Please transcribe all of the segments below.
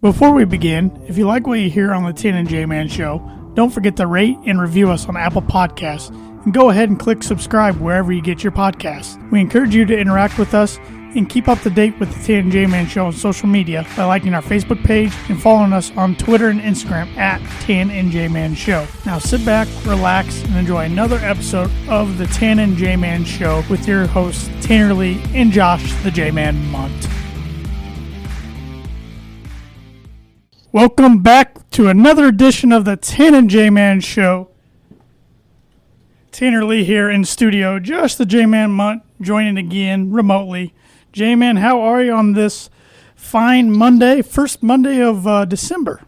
Before we begin, if you like what you hear on the Tan and J-Man Show, don't forget to rate and review us on Apple Podcasts, and go ahead and click subscribe wherever you get your podcasts. We encourage you to interact with us and keep up to date with the Tan and J-Man Show on social media by liking our Facebook page and following us on Twitter and Instagram at Tan and J-Man Show. Now sit back, relax, and enjoy another episode of the Tan and J-Man Show with your hosts Tanner Lee and Josh the J-Man Munt. Welcome back to another edition of the Tan and J-Man Show. Tanner Lee here in studio. Josh the J-Man Munt joining again remotely. J-Man, how are you on this fine Monday, first Monday of December?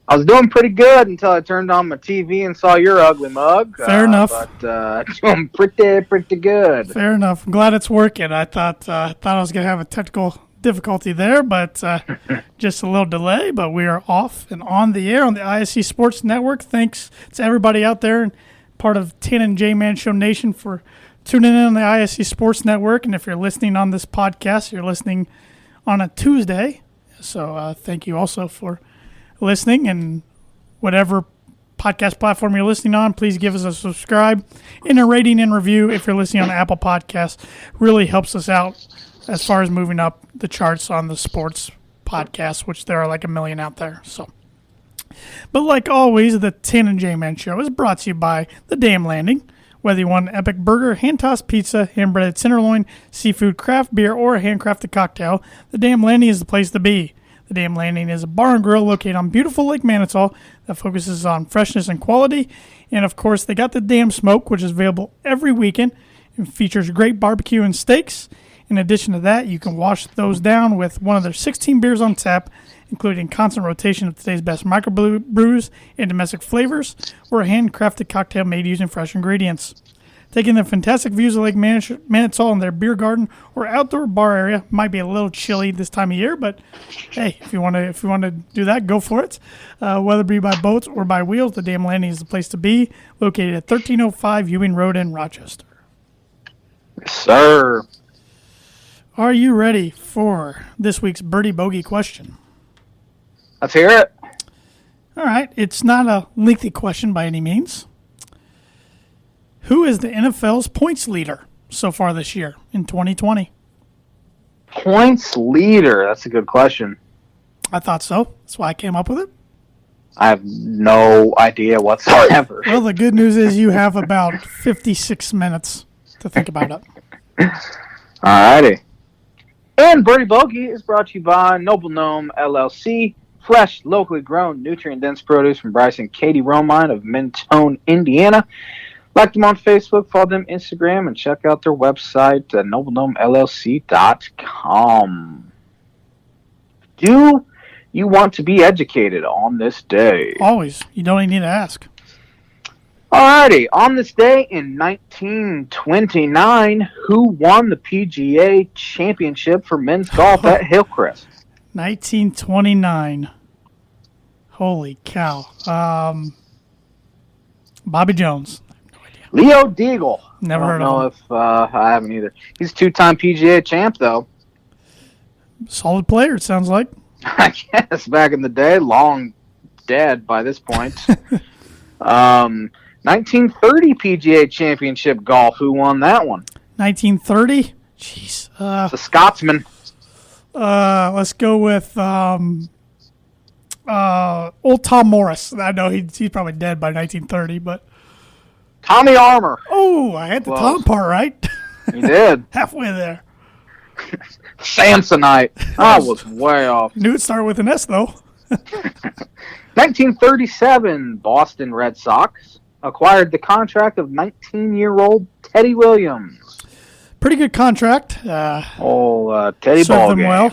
I was doing pretty good until I turned on my TV and saw your ugly mug. Fair enough. But doing pretty good. Fair enough. I'm glad it's working. I thought I was going to have a technical difficulty there, but just a little delay. But we are off and on the air on the ISC Sports Network. Thanks to everybody out there and part of Tan and J-Man Show Nation for tuning in on the ISC Sports Network. And if you're listening on this podcast, you're listening on a Tuesday. So thank you also for listening. And whatever podcast platform you're listening on, please give us a subscribe and a rating and review. If you're listening on Apple Podcasts, really helps us out as far as moving up the charts on the sports podcasts, which there are like a million out there. So, but like always, the Tan and J-Man Show is brought to you by The Dam Landing. Whether you want an epic burger, hand-tossed pizza, hand-breaded tenderloin, seafood, craft beer, or a handcrafted cocktail, The Dam Landing is the place to be. The Dam Landing is a bar and grill located on beautiful Lake Manitou that focuses on freshness and quality. And, of course, they got the Dam Smoke, which is available every weekend and features great barbecue and steaks. In addition to that, you can wash those down with one of their 16 beers on tap, including constant rotation of today's best microbrews and domestic flavors, or a handcrafted cocktail made using fresh ingredients. Taking the fantastic views of Lake Manitou in their beer garden or outdoor bar area might be a little chilly this time of year, but hey, if you want to do that, go for it. Whether it be by boats or by wheels, the Dam Landing is the place to be, located at 1305 Ewing Road in Rochester. Yes, sir. Are you ready for this week's Birdie Bogey question? Let's hear it. All right. It's not a lengthy question by any means. Who is the NFL's points leader so far this year in 2020? Points leader. That's a good question. I thought so. That's why I came up with it. I have no idea whatsoever. Well, the good news is you have about 56 minutes to think about it. All righty. And Birdie Bogey is brought to you by Noble Gnome LLC, fresh, locally grown, nutrient-dense produce from Bryce and Katie Romine of Mentone, Indiana. Like them on Facebook, follow them on Instagram, and check out their website at noblegnomellc.com. Do you want to be educated on this day? Always. You don't even need to ask. Alrighty, on this day in 1929, who won the PGA Championship for men's golf at Hillcrest? 1929. Holy cow. Bobby Jones. No idea. Leo Deagle. Never heard of him. I don't know if I haven't either. He's a two-time PGA champ, though. Solid player, it sounds like. I guess back in the day, long dead by this point. 1930 PGA Championship golf. Who won that one? 1930? Jeez. It's a Scotsman. Let's go with old Tom Morris. I know he's probably dead by 1930, but Tommy Armour. Oh, I had the Tom part right. You did. Halfway there. Samsonite. I was way off. Knew it started with an S, though. 1937, Boston Red Sox acquired the contract of 19-year-old Teddy Williams. Pretty good contract. Teddy served ball them game. well.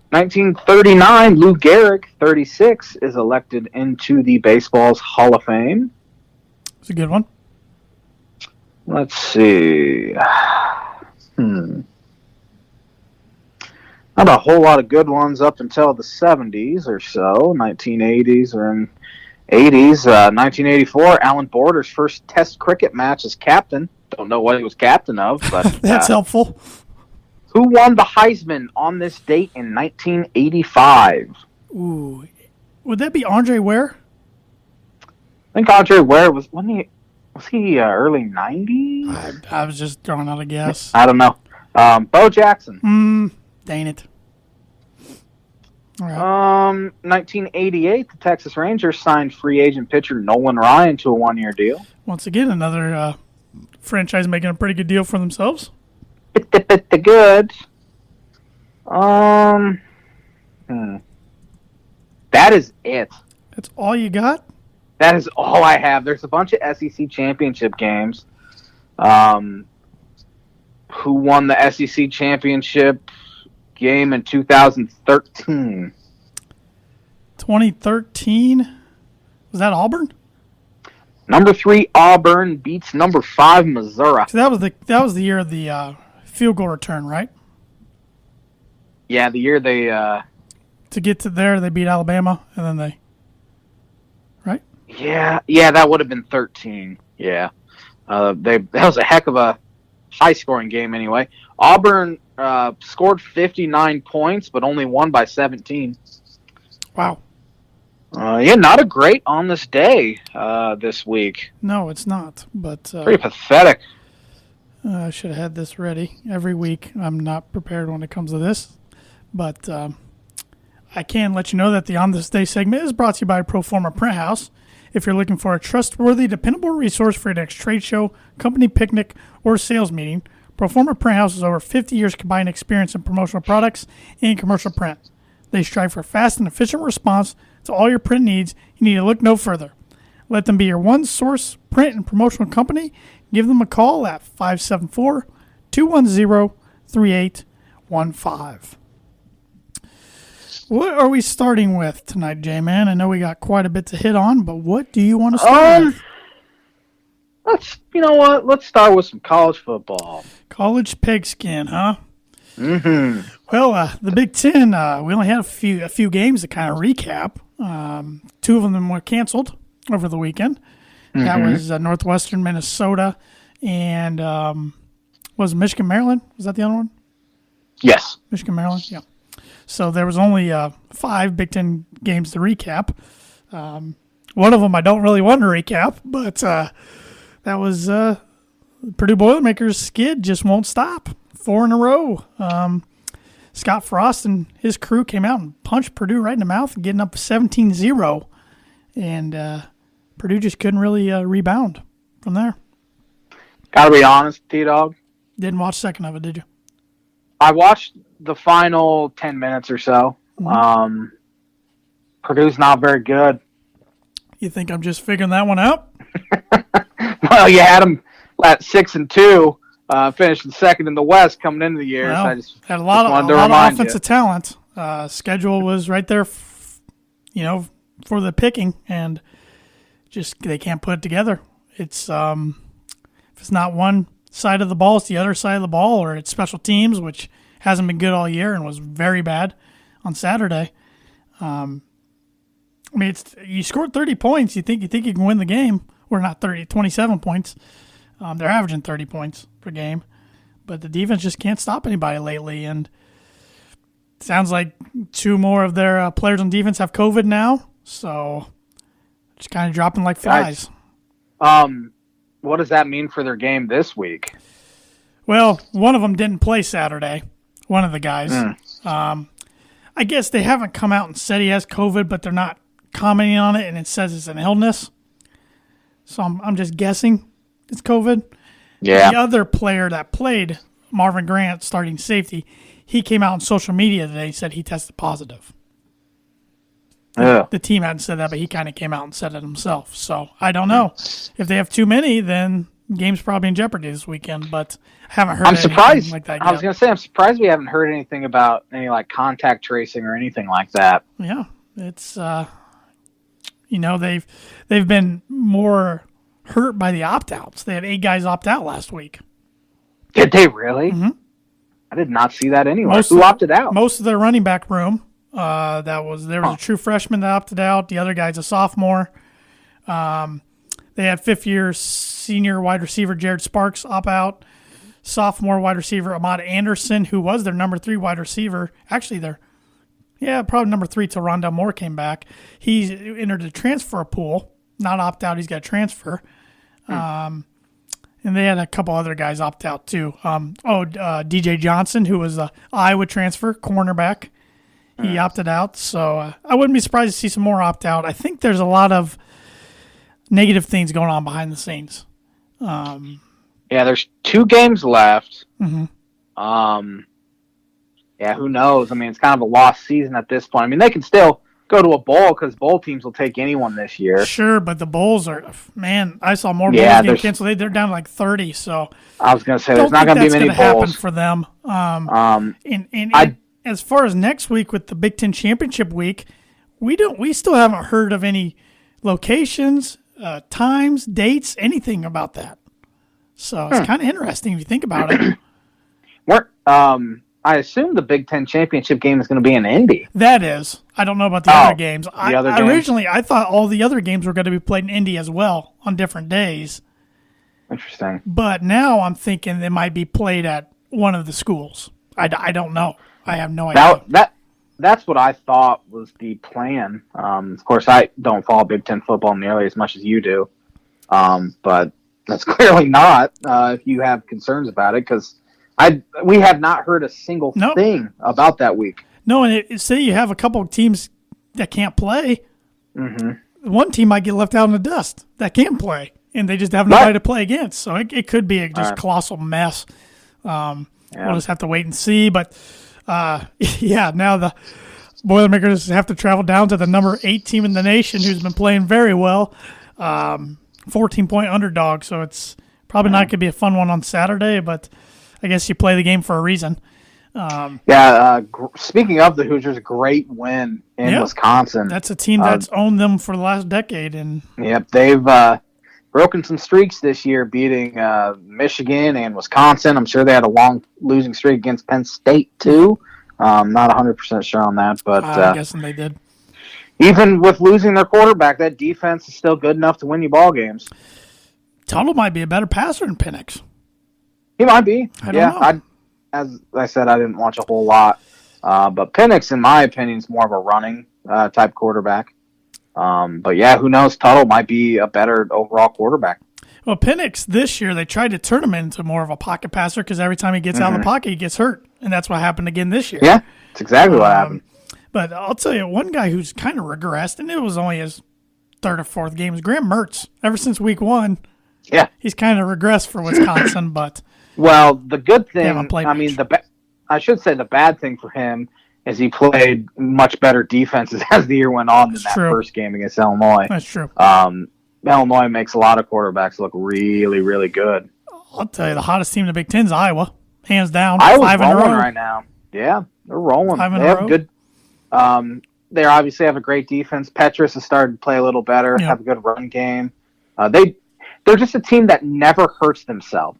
1939, Lou Gehrig, 36, is elected into the baseball's Hall of Fame. It's a good one. Let's see. Not a whole lot of good ones up until the 70s or so, 1980s or 80s. 1984, Alan Border's first Test cricket match as captain. Don't know what he was captain of, but that's helpful. Who won the Heisman on this date in 1985? Ooh. Would that be Andre Ware? I think Andre Ware was he early 90s? I was just throwing out a guess. I don't know. Bo Jackson. Dang it. All right. 1988, the Texas Rangers signed free agent pitcher Nolan Ryan to a 1-year deal. Once again, another franchise making a pretty good deal for themselves. Good. That is it. That's all you got? That is all I have. There's a bunch of SEC championship games. Who won the SEC championship game in 2013? 2013? Was that Auburn? Number 3 Auburn beats number 5 Missouri. So that was the year of the field goal return, right? Yeah, the year they to get to there, they beat Alabama, and then they, right? Yeah, that would have been 13. Yeah, that was a heck of a high-scoring game anyway. Auburn scored 59 points, but only won by 17. Wow. Not a great on this day this week. No, it's not. But pretty pathetic. I should have had this ready every week. I'm not prepared when it comes to this, but I can let you know that the On This Day segment is brought to you by Proforma Print House. If you're looking for a trustworthy, dependable resource for your next trade show, company picnic, or sales meeting, Proforma Print House has over 50 years combined experience in promotional products and commercial print. They strive for fast and efficient response to all your print needs. You need to look no further. Let them be your one source print and promotional company. Give them a call at 574-210-3815. What are we starting with tonight, J-Man? I know we got quite a bit to hit on, but what do you want to start with? Let's start with some college football. College pigskin, huh? Mm-hmm. Well, the Big Ten, we only had a few games to kind of recap. 2 of them were canceled over the weekend. Mm-hmm. That was Northwestern, Minnesota, and was Michigan, Maryland? Was that the other one? Yes. Michigan, Maryland, yeah. So there was only 5 Big Ten games to recap. One of them I don't really want to recap, but that was Purdue Boilermakers skid just won't stop. 4 in a row. Scott Frost and his crew came out and punched Purdue right in the mouth, getting up 17-0. And Purdue just couldn't really rebound from there. Gotta be honest, T-Dog. Didn't watch a second of it, did you? I watched the final 10 minutes or so. Mm-hmm. Purdue's not very good. You think I'm just figuring that one out? Well, you had them at 6-2, finishing second in the West coming into the year. Well, so I just had a lot of offensive talent. Schedule was right there, for the picking, and just they can't put it together. It's if it's not one side of the ball, it's the other side of the ball, or it's special teams, which hasn't been good all year and was very bad on Saturday. You scored 30 points. You think you can win the game? Or not 30, 27 points. They're averaging 30 points per game, but the defense just can't stop anybody lately. And it sounds like 2 more of their players on defense have COVID now, so just kind of dropping like flies. What does that mean for their game this week? Well, one of them didn't play Saturday. One of the guys. I guess they haven't come out and said he has COVID, but they're not commenting on it, and it says it's an illness. So I'm just guessing it's COVID. Yeah. The other player that played, Marvin Grant, starting safety, he came out on social media today and said he tested positive. Yeah. The team hadn't said that, but he kind of came out and said it himself. So I don't know. If they have too many, then game's probably in jeopardy this weekend, but I haven't heard anything surprised. Like that yet. I was going to say, I'm surprised we haven't heard anything about any contact tracing or anything like that. Yeah. It's, they've been more hurt by the opt-outs. They had 8 guys opt out last week. Did they really? Mm-hmm. I did not see that anywhere. Who opted out? Most of their running back room. There was a true freshman that opted out. The other guy's a sophomore. They had 5th-year senior wide receiver Jared Sparks opt out. sophomore wide receiver Ahmad Anderson, who was their number 3 wide receiver. Actually, probably number 3 till Rondell Moore came back. He's entered the transfer pool, not opt out. He's got to transfer. And they had a couple other guys opt out too. DJ Johnson, who was a Iowa transfer cornerback, he opted out. So I wouldn't be surprised to see some more opt out. I think there's a lot of negative things going on behind the scenes. There's 2 games left. Mm-hmm. Who knows? I mean, it's kind of a lost season at this point. I mean, they can still go to a bowl because bowl teams will take anyone this year. Sure, but the bowls are, man, I saw more bowls getting canceled. They're down like 30, so. I was going to say, there's not going to be many bowls. Happen for them. As far as next week with the Big Ten Championship week, we still haven't heard of any locations, times, dates, anything about that. So it's kind of interesting if you think about it. I assume the Big Ten Championship game is going to be in Indy. That is. I don't know about the other games. Games? Originally, I thought all the other games were going to be played in Indy as well on different days. Interesting. But now I'm thinking they might be played at one of the schools. I don't know. I have no idea. That's what I thought was the plan. Of course, I don't follow Big Ten football nearly as much as you do. But that's clearly not if you have concerns about it, because we have not heard a single thing about that week. No, and say you have a couple of teams that can't play. Mm-hmm. One team might get left out in the dust that can't play, and they just have nobody to play against. So it could be a colossal mess. We'll just have to wait and see. But, now the Boilermakers have to travel down to the number 8 team in the nation who's been playing very well, 14-point underdog. So it's probably not going to be a fun one on Saturday, but I guess you play the game for a reason. Speaking of the Hoosiers, great win in Wisconsin. That's a team that's owned them for the last decade. And they've broken some streaks this year, beating Michigan and Wisconsin. I'm sure they had a long losing streak against Penn State, too. Not 100% sure on that, but I'm guessing they did. Even with losing their quarterback, that defense is still good enough to win you ball games. Tuttle might be a better passer than Penix. He might be. I don't know. As I said, I didn't watch a whole lot. But Penix, in my opinion, is more of a running type quarterback. But who knows? Tuttle might be a better overall quarterback. Well, Penix this year, they tried to turn him into more of a pocket passer because every time he gets out of the pocket, he gets hurt. And that's what happened again this year. Yeah, that's exactly what happened. But I'll tell you, one guy who's kind of regressed, and it was only his 3rd or 4th game, is Graham Mertz. Ever since week 1, he's kind of regressed for Wisconsin, but... Well, the good thing, I should say the bad thing for him is he played much better defenses as the year went on than that first game against Illinois. That's true. Illinois makes a lot of quarterbacks look really, really good. I'll tell you, the hottest team in the Big Ten is Iowa, hands down. Iowa's 5 in a row right now. Yeah, they're rolling. 5 in they a have row. Good. They obviously have a great defense. Petrus has started to play a little better. Yeah. Have a good run game. They're just a team that never hurts themselves.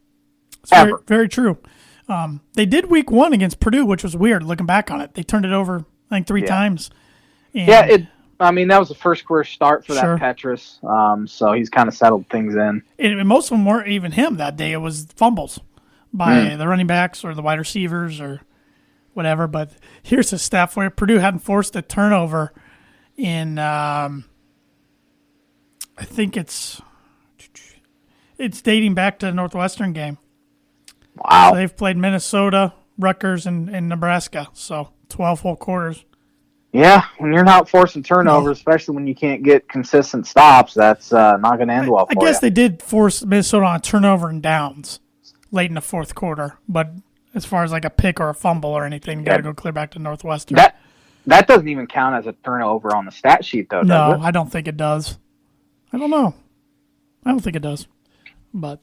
It's very, very true. They did week 1 against Purdue, which was weird looking back on it. They turned it over, I think, 3 times. And that was the first career start for that Petrus. So he's kind of settled things in. And most of them weren't even him that day. It was fumbles by the running backs or the wide receivers or whatever. But here's the stat for you. Purdue hadn't forced a turnover in, I think it's dating back to the Northwestern game. Wow. So they've played Minnesota, Rutgers, and Nebraska. So 12 whole quarters. Yeah, when you're not forcing turnovers, especially when you can't get consistent stops, that's not going to end well for you. I guess they did force Minnesota on a turnover and downs late in the 4th quarter. But as far as like a pick or a fumble or anything, you got to go clear back to Northwestern. That doesn't even count as a turnover on the stat sheet, though, does it? No, I don't think it does. I don't know. I don't think it does. But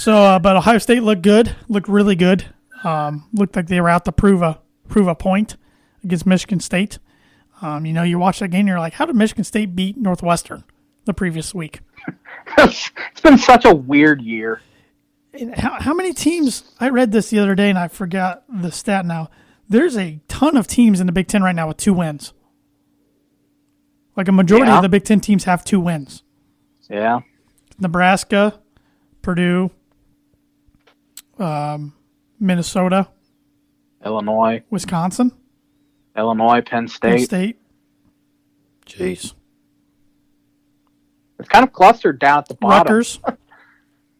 Ohio State looked good, looked really good. Looked like they were out to prove a point against Michigan State. You watch that game, and you're like, how did Michigan State beat Northwestern the previous week? It's been such a weird year. And how many teams? I read this the other day, and I forgot the stat now. There's a ton of teams in the Big Ten right now with 2 wins. Like a majority of the Big Ten teams have 2 wins. Yeah. Nebraska, Purdue, Minnesota, Illinois, Wisconsin, Penn State. Penn State. Jeez. It's kind of clustered down at the bottom. Rutgers.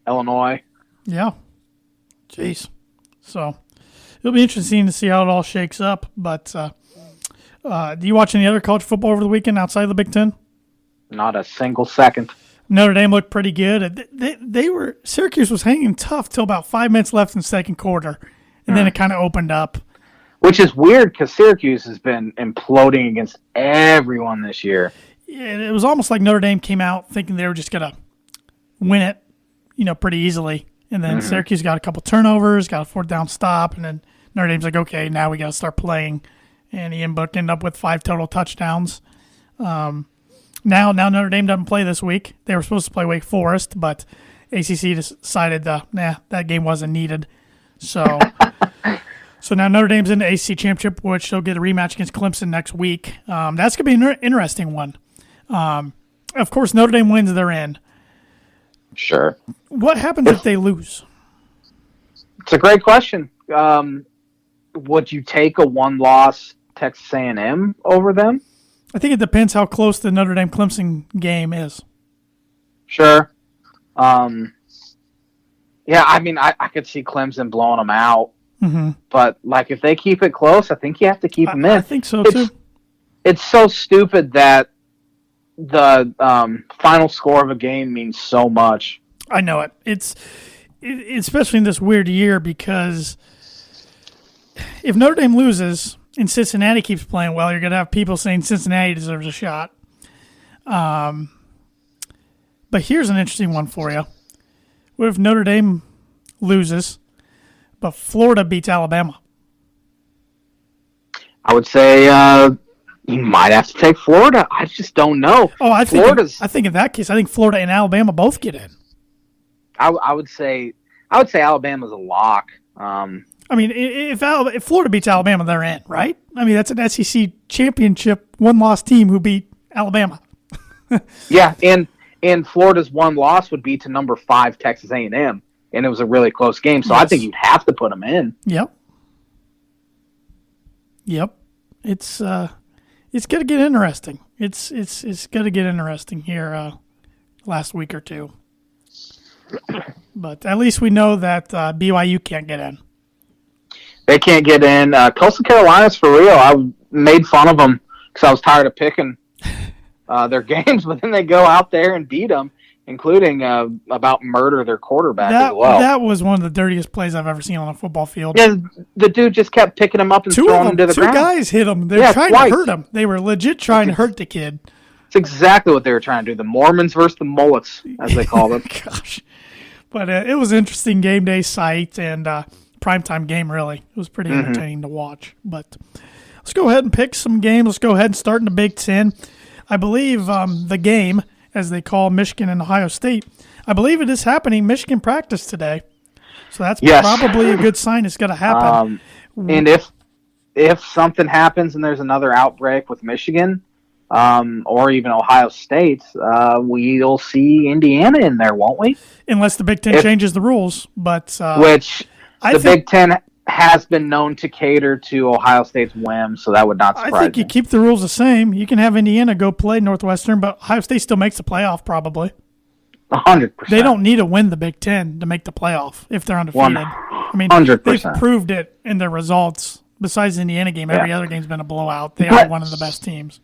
Illinois. Yeah. Jeez. So it'll be interesting to see how it all shakes up. But do you watch any other college football over the weekend outside of the Big Ten? Not a single second. Notre Dame looked pretty good. Syracuse was hanging tough till about 5 minutes left in the second quarter, and then it kind of opened up. Which is weird because Syracuse has been imploding against everyone this year. Yeah, it was almost like Notre Dame came out thinking they were just gonna win it, pretty easily, and then Syracuse got a couple turnovers, got a fourth down stop, and then Notre Dame's like, okay, now we got to start playing, and he ended up with 5 total touchdowns. Now Notre Dame doesn't play this week. They were supposed to play Wake Forest, but ACC decided, that game wasn't needed. So so now Notre Dame's in the ACC Championship, which they'll get a rematch against Clemson next week. That's going to be an interesting one. Of course, Notre Dame wins, they're in. Sure. What happens if they lose? It's a great question. Would you take a one-loss Texas A&M over them? I think it depends how close the Notre Dame-Clemson game is. Sure. Yeah, I mean, I could see Clemson blowing them out. Mm-hmm. But, if they keep it close, I think you have to keep them in. I think so, too. It's so stupid that the final score of a game means so much. I know it. It's especially in this weird year because if Notre Dame loses and Cincinnati keeps playing well, you're going to have people saying Cincinnati deserves a shot. But here's an interesting one for you. What if Notre Dame loses, but Florida beats Alabama? I would say you might have to take Florida. I just don't know. Oh, I think in that case, I think Florida and Alabama both get in. I would say Alabama's a lock. I mean, if Florida beats Alabama, they're in, right? I mean, that's an SEC championship one-loss team who beat Alabama. Yeah, and Florida's one loss would be to number 5 Texas A&M, and it was a really close game. So yes. I think you'd have to put them in. Yep. It's going to get interesting. It's going to get interesting here last week or two. But at least we know that BYU can't get in. They can't get in. Coastal Carolina's for real. I made fun of them because I was tired of picking their games, but then they go out there and beat them, including about murder their quarterback as well. That was one of the dirtiest plays I've ever seen on a football field. Yeah, the dude just kept picking him up and throwing him to the ground. 2 guys hit him. They were trying to hurt him. They were legit trying to hurt the kid. It's exactly what they were trying to do. The Mormons versus the Mullets, as they call them. Gosh. But it was an interesting game day sight and primetime game, really. It was pretty entertaining to watch. But let's go ahead and pick some games. Let's go ahead and start in the Big Ten. I believe the game, as they call Michigan and Ohio State, I believe it is happening. Michigan practice today. So that's probably a good sign it's going to happen. And if something happens and there's another outbreak with Michigan or even Ohio State, we'll see Indiana in there, won't we? Unless the Big Ten changes the rules. But which Big Ten has been known to cater to Ohio State's whim, so that would not surprise me. I think you keep the rules the same. You can have Indiana go play Northwestern, but Ohio State still makes the playoff probably. 100%. They don't need to win the Big Ten to make the playoff if they're undefeated. 100%. They've proved it in their results. Besides the Indiana game, every other game's been a blowout. They are one of the best teams.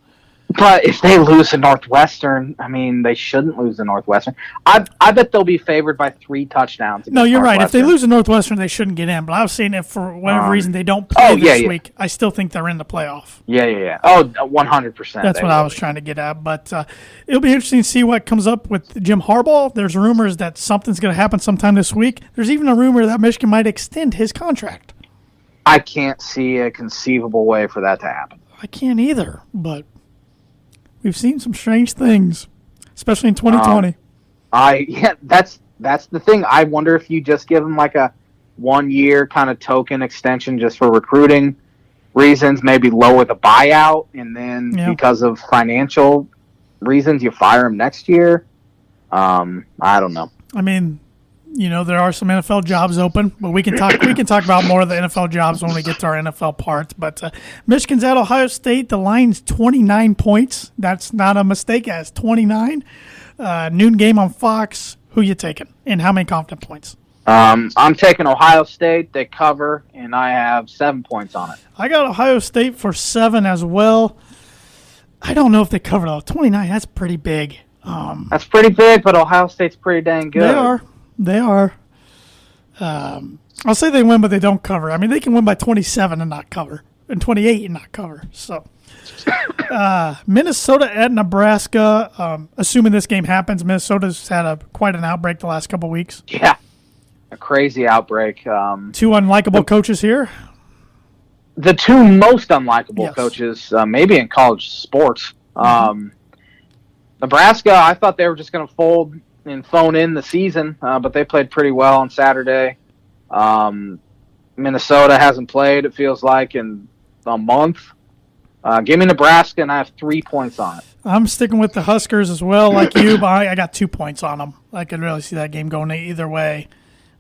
But if they lose to Northwestern, I mean, they shouldn't lose to Northwestern. I bet they'll be favored by 3 touchdowns. No, you're right. If they lose to Northwestern, they shouldn't get in. But I was saying if for whatever reason they don't play this week, I still think they're in the playoff. Yeah. Oh, 100%. That's what I was trying to get at. But it'll be interesting to see what comes up with Jim Harbaugh. There's rumors that something's going to happen sometime this week. There's even a rumor that Michigan might extend his contract. I can't see a conceivable way for that to happen. I can't either, but we've seen some strange things, especially in 2020. That's the thing. I wonder if you just give them like a 1-year kind of token extension just for recruiting reasons, maybe lower the buyout, and then because of financial reasons, you fire him next year. I don't know. I mean, there are some NFL jobs open, but we can talk about more of the NFL jobs when we get to our NFL parts. But Michigan's at Ohio State. The line's 29 points. That's not a mistake. It's 29. Noon game on Fox. Who you taking? And how many confident points? I'm taking Ohio State. They cover, and I have 7 points on it. I got Ohio State for 7 as well. I don't know if they cover, though. 29, that's pretty big. That's pretty big, but Ohio State's pretty dang good. They are. I'll say they win, but they don't cover. I mean, they can win by 27 and not cover, and 28 and not cover. So, Minnesota at Nebraska. Assuming this game happens, Minnesota's had quite an outbreak the last couple weeks. Yeah, a crazy outbreak. 2 unlikable coaches here. The 2 most unlikable coaches, maybe in college sports. Nebraska, I thought they were just going to fold and phone in the season, but they played pretty well on Saturday. Minnesota hasn't played, it feels like, in a month. Give me Nebraska, and I have 3 points on it. I'm sticking with the Huskers as well, like you, but I got 2 points on them. I could really see that game going either way.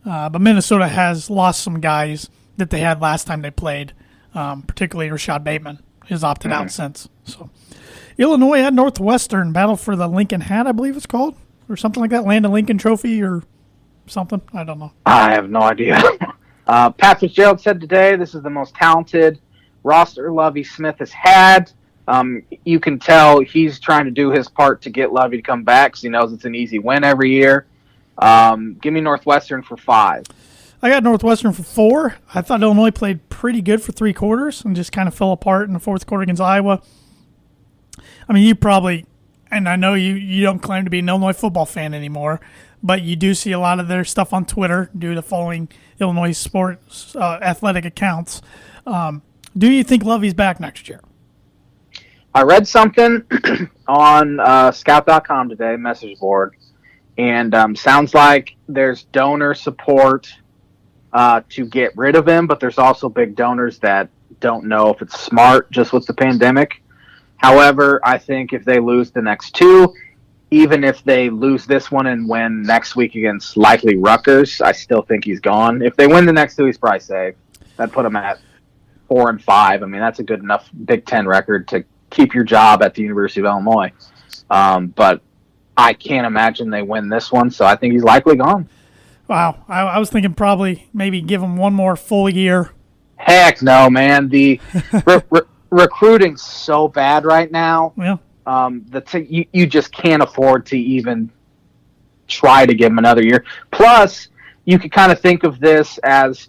But Minnesota has lost some guys that they had last time they played, particularly Rashad Bateman has opted out since. So, Illinois at Northwestern, battle for the Lincoln Hat, I believe it's called, or something like that, Landon Lincoln Trophy or something. I don't know. I have no idea. Pat Fitzgerald said today this is the most talented roster Lovie Smith has had. You can tell he's trying to do his part to get Lovie to come back because he knows it's an easy win every year. Give me Northwestern for 5. I got Northwestern for 4. I thought Illinois played pretty good for 3 quarters and just kind of fell apart in the fourth quarter against Iowa. I mean, you probably, and I know you don't claim to be an Illinois football fan anymore, but you do see a lot of their stuff on Twitter due to following Illinois sports athletic accounts. Do you think Lovey's back next year? I read something on scout.com today, message board, and sounds like there's donor support to get rid of him, but there's also big donors that don't know if it's smart just with the pandemic. However, I think if they lose the next 2, even if they lose this one and win next week against likely Rutgers, I still think he's gone. If they win the next 2, he's probably safe. That'd put him at 4-5. I mean, that's a good enough Big Ten record to keep your job at the University of Illinois. But I can't imagine they win this one, so I think he's likely gone. Wow. I was thinking probably maybe give him one more full year. Heck no, man. The recruiting's so bad right now. Yeah. You just can't afford to even try to give him another year. Plus, you could kind of think of this as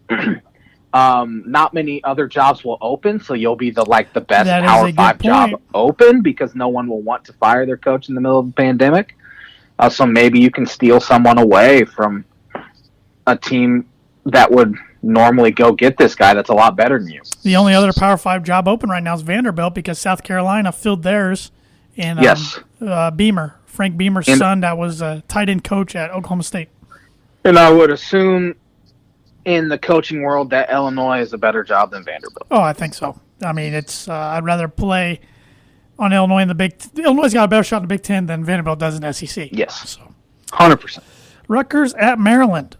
not many other jobs will open, so you'll be the best Power 5 job open because no one will want to fire their coach in the middle of the pandemic. So maybe you can steal someone away from a team that would normally go get this guy that's a lot better than you. The only other Power 5 job open right now is Vanderbilt because South Carolina filled theirs. And Frank Beamer's son, that was a tight end coach at Oklahoma State. And I would assume in the coaching world that Illinois is a better job than Vanderbilt. Oh, I think so. I mean, it's I'd rather play on Illinois in the Illinois got a better shot in the Big Ten than Vanderbilt does in the SEC. Yes, so 100%. Rutgers at Maryland.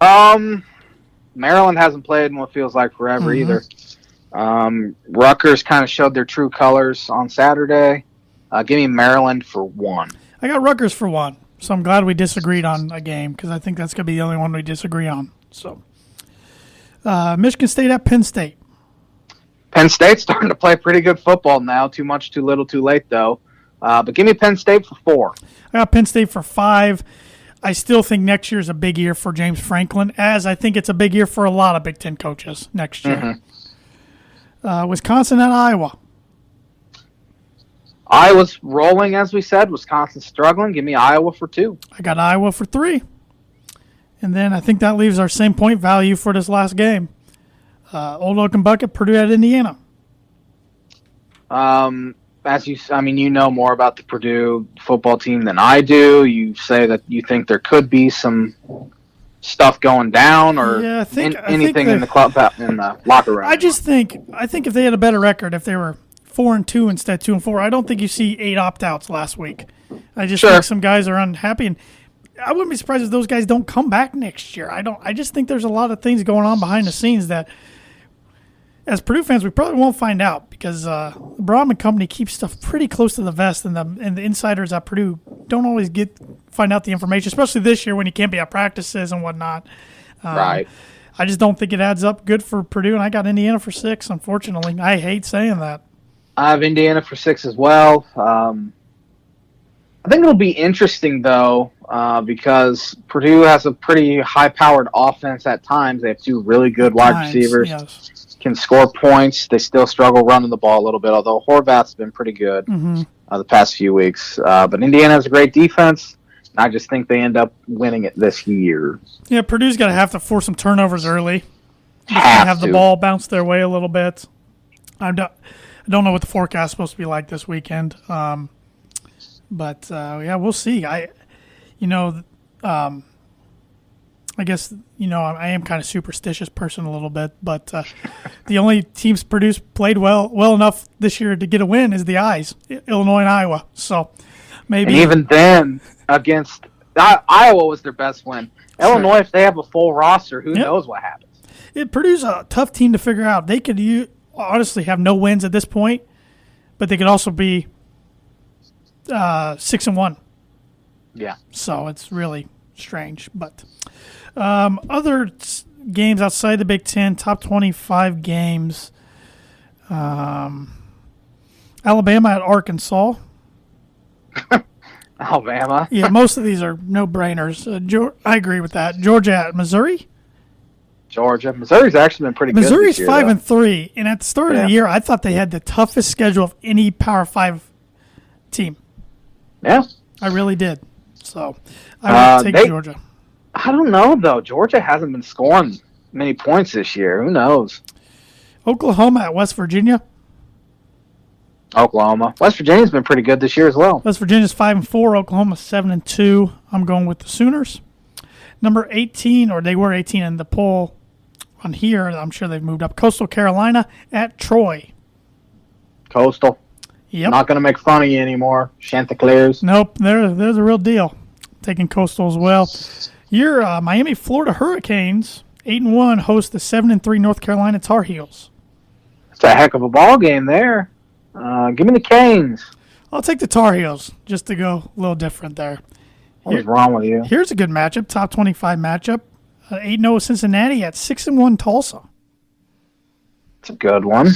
Maryland hasn't played in what feels like forever either. Rutgers kind of showed their true colors on Saturday. Give me Maryland for 1. I got Rutgers for 1, so I'm glad we disagreed on a game because I think that's going to be the only one we disagree on. So, Michigan State at Penn State. Penn State's starting to play pretty good football now. Too much, too little, too late, though. But give me Penn State for 4. I got Penn State for 5. I still think next year is a big year for James Franklin, as I think it's a big year for a lot of Big Ten coaches next year. Wisconsin at Iowa. Iowa's rolling, as we said. Wisconsin's struggling. Give me Iowa for 2. I got Iowa for 3. And then I think that leaves our same point value for this last game. Old Oak and Bucket, Purdue at Indiana. You know more about the Purdue football team than I do. You say that you think there could be some stuff going down or anything in the club in the locker room. I think if they had a better record, if they were 4-2 instead of 2-4, I don't think you see 8 opt-outs last week. I just think some guys are unhappy. And I wouldn't be surprised if those guys don't come back next year. I just think there's a lot of things going on behind the scenes that, as Purdue fans, we probably won't find out because Braum and company keep stuff pretty close to the vest, and the insiders at Purdue don't always find out the information, especially this year when you can't be at practices and whatnot. Right. I just don't think it adds up good for Purdue, and I got Indiana for 6, unfortunately. I hate saying that. I have Indiana for 6 as well. I think it'll be interesting, though, because Purdue has a pretty high-powered offense at times. They have 2 really good wide receivers, yes. Can score points. They still struggle running the ball a little bit, although Horvath's been pretty good the past few weeks. But Indiana has a great defense. I just think they end up winning it this year. Yeah, Purdue's got to have to force some turnovers early. Have the ball bounce their way a little bit. I don't know what the forecast is supposed to be like this weekend. But we'll see. I guess, I am kind of superstitious person a little bit, but the only teams Purdue played well enough this year to get a win is the Eyes, Illinois and Iowa. So maybe. And even then, against Iowa was their best win. Sure. Illinois, if they have a full roster, who knows what happens? Purdue's a tough team to figure out. They could honestly have no wins at this point, but they could also be 6-1. Yeah. So it's really strange. But other games outside the Big Ten, top 25 games. Alabama at Arkansas. Alabama. Yeah, most of these are no-brainers. I agree with that. Georgia at Missouri. Missouri's actually been pretty good Missouri's this year, 5-3, and at the start of the year, I thought they had the toughest schedule of any Power 5 team. Yeah. I really did. So I would take Georgia. I don't know, though. Georgia hasn't been scoring many points this year. Who knows? Oklahoma at West Virginia. Oklahoma. West Virginia's been pretty good this year as well. West Virginia's 5-4. Oklahoma's 7-2. I'm going with the Sooners. Number 18, or they were 18 in the poll on here. I'm sure they've moved up. Coastal Carolina at Troy. Coastal. Yep. Not going to make fun of you anymore. Chanticleers. Nope. There's a real deal. Taking Coastal as well. Your Miami, Florida Hurricanes, 8-1, host the 7-3 North Carolina Tar Heels. It's a heck of a ball game there. Give me the Canes. I'll take the Tar Heels just to go a little different there. What's wrong with you? Here's a good matchup, top 25 matchup. 8-0 Cincinnati at 6-1 Tulsa. It's a good one.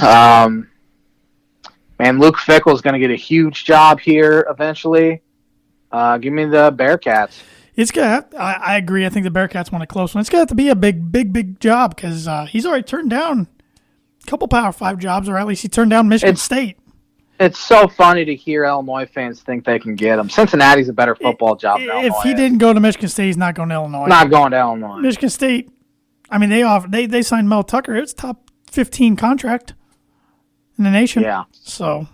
Man, Luke Fickell's going to get a huge job here eventually. Give me the Bearcats. It's gonna. I agree. I think the Bearcats want a close one. It's going to have to be a big job because he's already turned down a couple Power 5 jobs, or at least he turned down Michigan State. It's so funny to hear Illinois fans think they can get him. Cincinnati's a better football job than Illinois. If he didn't go to Michigan State, he's not going to Illinois. Not going to Illinois. Michigan State, I mean, they signed Mel Tucker. It's top 15 contract in the nation. Yeah. So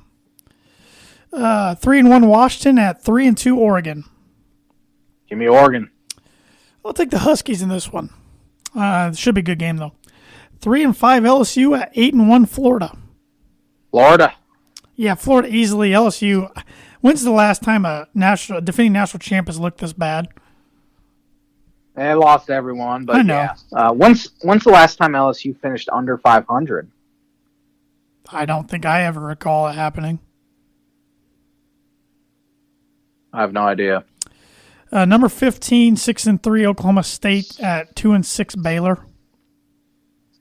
3-1 Washington at 3-2 Oregon. Give me Oregon. I'll take the Huskies in this one. It should be a good game though. 3-5 LSU at 8-1 Florida. Florida. Yeah, Florida easily. LSU. When's the last time a defending national champ has looked this bad? They lost everyone, but I know. Yeah. When's the last time LSU finished under 500? I don't think I ever recall it happening. I have no idea. Number 15, 6-3 Oklahoma State at 2-6 Baylor.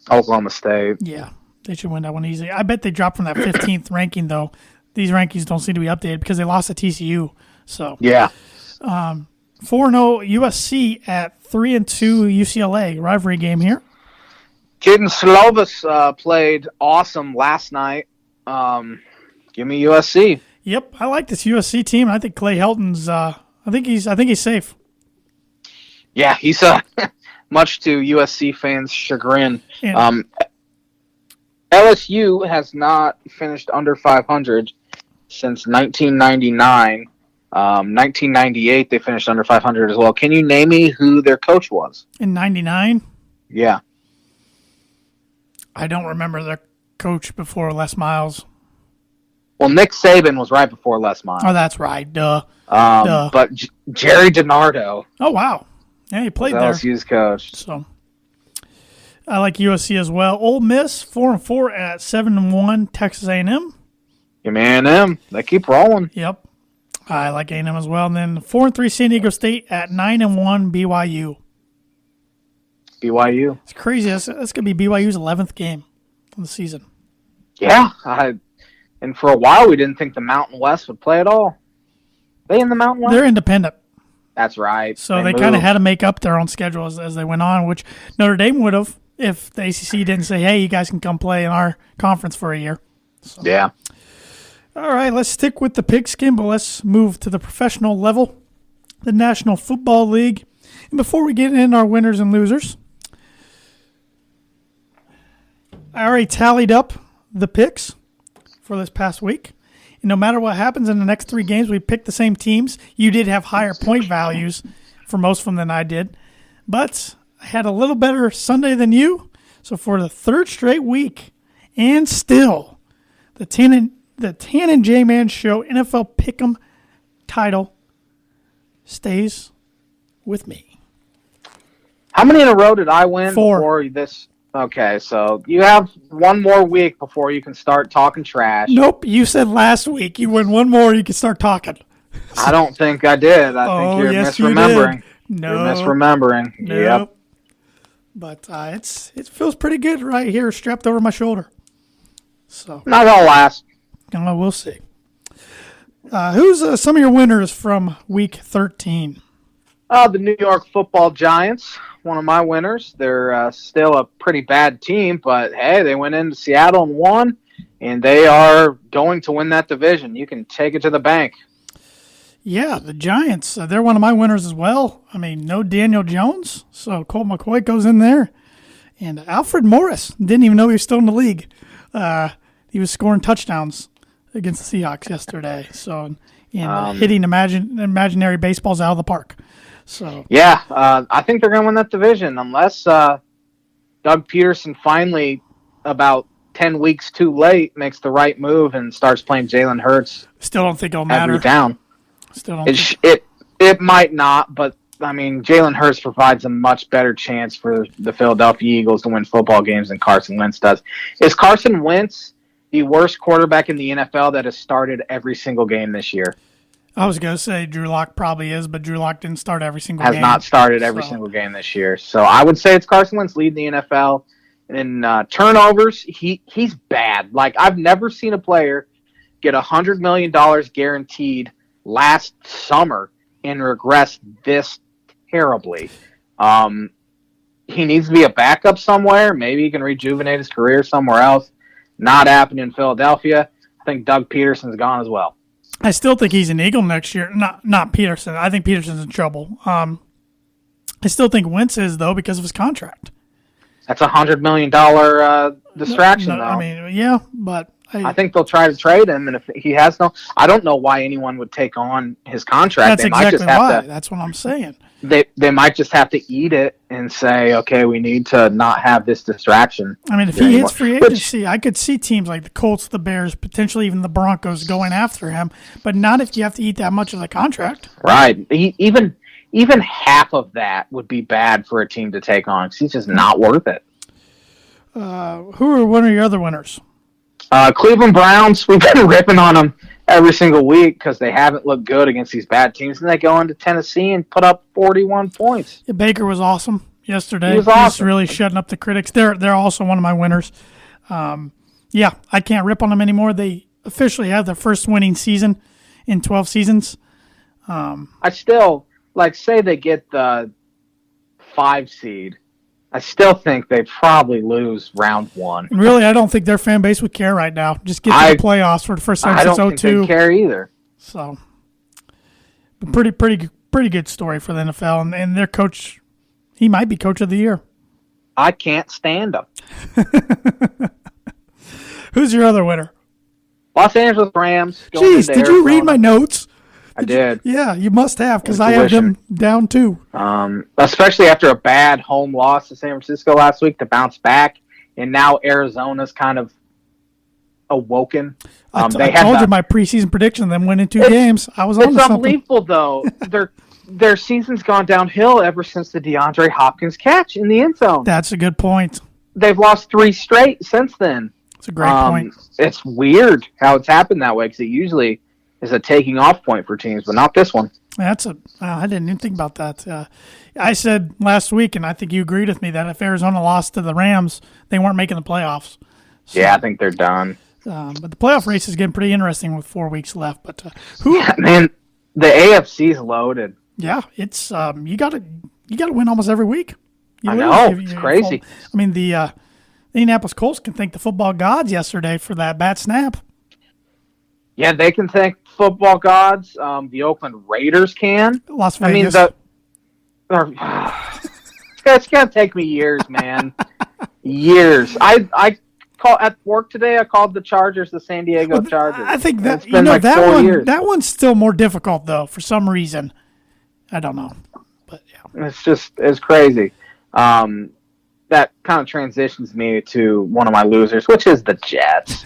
Oklahoma State. Yeah, they should win that one easily. I bet they dropped from that 15th ranking though. These rankings don't seem to be updated because they lost to TCU. So yeah. 4-0 USC at 3-2 UCLA. Rivalry game here. Jaden Slovis played awesome last night. Give me USC. Yep, I like this USC team. I think Clay Helton's. I think he's safe. Yeah, he's much to USC fans' chagrin. Yeah. LSU has not finished under 500 since 1999. 1998, they finished under 500 as well. Can you name me who their coach was? In 99? Yeah. I don't remember their coach before Les Miles. Well, Nick Saban was right before Les Miles. Oh, that's right. Duh. Duh. But Jerry DiNardo. Oh, wow. Yeah, he played there. LSU's coach. So I like USC as well. Ole Miss 4-4 at 7-1. Texas A&M. Give me A&M. They keep rolling. Yep. I like A&M as well. And then 4-3 San Diego State at 9-1 BYU. BYU. It's crazy. That's going to be BYU's 11th game of the season. Yeah. And for a while, we didn't think the Mountain West would play at all. They in the Mountain West? They're independent. That's right. So they kind of had to make up their own schedule as they went on, which Notre Dame would have if the ACC didn't say, hey, you guys can come play in our conference for a year. So. Yeah. All right, let's stick with the pigskin, but let's move to the professional level, the National Football League. And before we get in our winners and losers, I already tallied up the picks for this past week. And no matter what happens in the next 3 games, we picked the same teams. You did have higher point values for most of them than I did. But I had a little better Sunday than you. So for the 3rd straight week, and still, the Tan and J-Man Show NFL Pick'em title stays with me. How many in a row did I win 4. before this? Okay, so you have one more week before you can start talking trash. Nope, you said last week you win one more, you can start talking. I don't think I did. I think you're misremembering. No, you're misremembering. No. Yep. But it feels pretty good right here, strapped over my shoulder. So not gonna last. No, we'll see. Who's some of your winners from Week 13? The New York Football Giants. One of my winners. They're still a pretty bad team, but hey, they went into Seattle and won, and they are going to win that division. You can take it to the bank. Yeah, the Giants, they're one of my winners as well. I mean, no Daniel Jones, so Colt McCoy goes in there. And Alfred Morris, didn't even know he was still in the league. He was scoring touchdowns against the Seahawks yesterday, so hitting imaginary baseballs out of the park. So yeah, I think they're going to win that division unless Doug Peterson finally, about 10 weeks too late, makes the right move and starts playing Jalen Hurts. Still don't think it'll matter. Every down. Still don't. It might not, but I mean, Jalen Hurts provides a much better chance for the Philadelphia Eagles to win football games than Carson Wentz does. Is Carson Wentz the worst quarterback in the NFL that has started every single game this year? I was going to say Drew Lock probably is, but Drew Lock didn't start every single game. Has not started every single game this year. So I would say it's Carson Wentz leading the NFL. In turnovers, he's bad. Like, I've never seen a player get $100 million guaranteed last summer and regress this terribly. He needs to be a backup somewhere. Maybe he can rejuvenate his career somewhere else. Not happening in Philadelphia. I think Doug Peterson's gone as well. I still think he's an Eagle next year. Not Peterson. I think Peterson's in trouble. I still think Wentz is, though, because of his contract. That's $100 million distraction, though. I mean, yeah, but I think they'll try to trade him, and if he has I don't know why anyone would take on his contract. That's exactly why. That's what I'm saying. They might just have to eat it and say, okay, we need to not have this distraction. I mean, if he hits free agency, I could see teams like the Colts, the Bears, potentially even the Broncos going after him, but not if you have to eat that much of the contract. Right. Even half of that would be bad for a team to take on because he's just not worth it. Who are one of your other winners? Cleveland Browns. We've been ripping on them every single week because they haven't looked good against these bad teams. And they go into Tennessee and put up 41 points. Yeah, Baker was awesome yesterday. He was awesome. He's really shutting up the critics. They're also one of my winners. Yeah, I can't rip on them anymore. They officially have their first winning season in 12 seasons. I still, say they get the 5 seed. I still think they probably lose round 1. Really, I don't think their fan base would care right now. Just get to the playoffs for the first time since 2002. I don't think they care either. So, pretty good story for the NFL. And their coach, he might be coach of the year. I can't stand him. Who's your other winner? Los Angeles Rams. Jeez, did you read my notes? I did. Yeah, you must have, because I have them down too. Especially after a bad home loss to San Francisco last week to bounce back, and now Arizona's kind of awoken. I They told you my preseason prediction. Then went in 2 games. I was on to It's something. unbelievable, though. Their season's gone downhill ever since the DeAndre Hopkins catch in the end zone. That's a good point. They've lost 3 straight since then. It's a great point. It's weird how it's happened that way because it usually is a taking off point for teams, but not this one. I didn't even think about that. I said last week, and I think you agreed with me, that if Arizona lost to the Rams, they weren't making the playoffs. So, Yeah, I think they're done. but the playoff race is getting pretty interesting with 4 weeks left. But Man, the AFC's loaded. Yeah, it's you got to win almost every week. I know, it's crazy. I mean, the Indianapolis Colts can thank the football gods yesterday for that bad snap. Yeah, they can thank football gods. The Oakland Raiders can. Las Vegas. It's gonna take me years, man. Years. I call at work today. I called the Chargers the San Diego Chargers. I think that it's been like that 4 one years. that one's still more difficult though for some reason. I don't know, but yeah, it's crazy. That kind of transitions me to one of my losers, which is the Jets.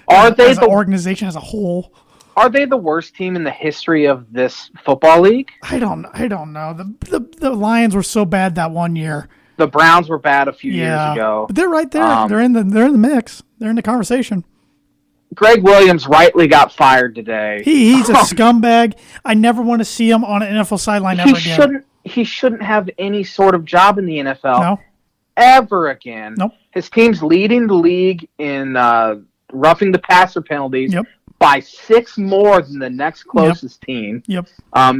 Are they the organization as a whole? Are they the worst team in the history of this football league? I don't know. The Lions were so bad that one year. The Browns were bad a few years ago. But they're right there. They're in the mix. They're in the conversation. Greg Williams rightly got fired today. He's a scumbag. I never want to see him on an NFL sideline ever again. He shouldn't have any sort of job in the NFL. No. Ever again. Nope. His team's leading the league in roughing the passer penalties by 6 more than the next closest team. Yep.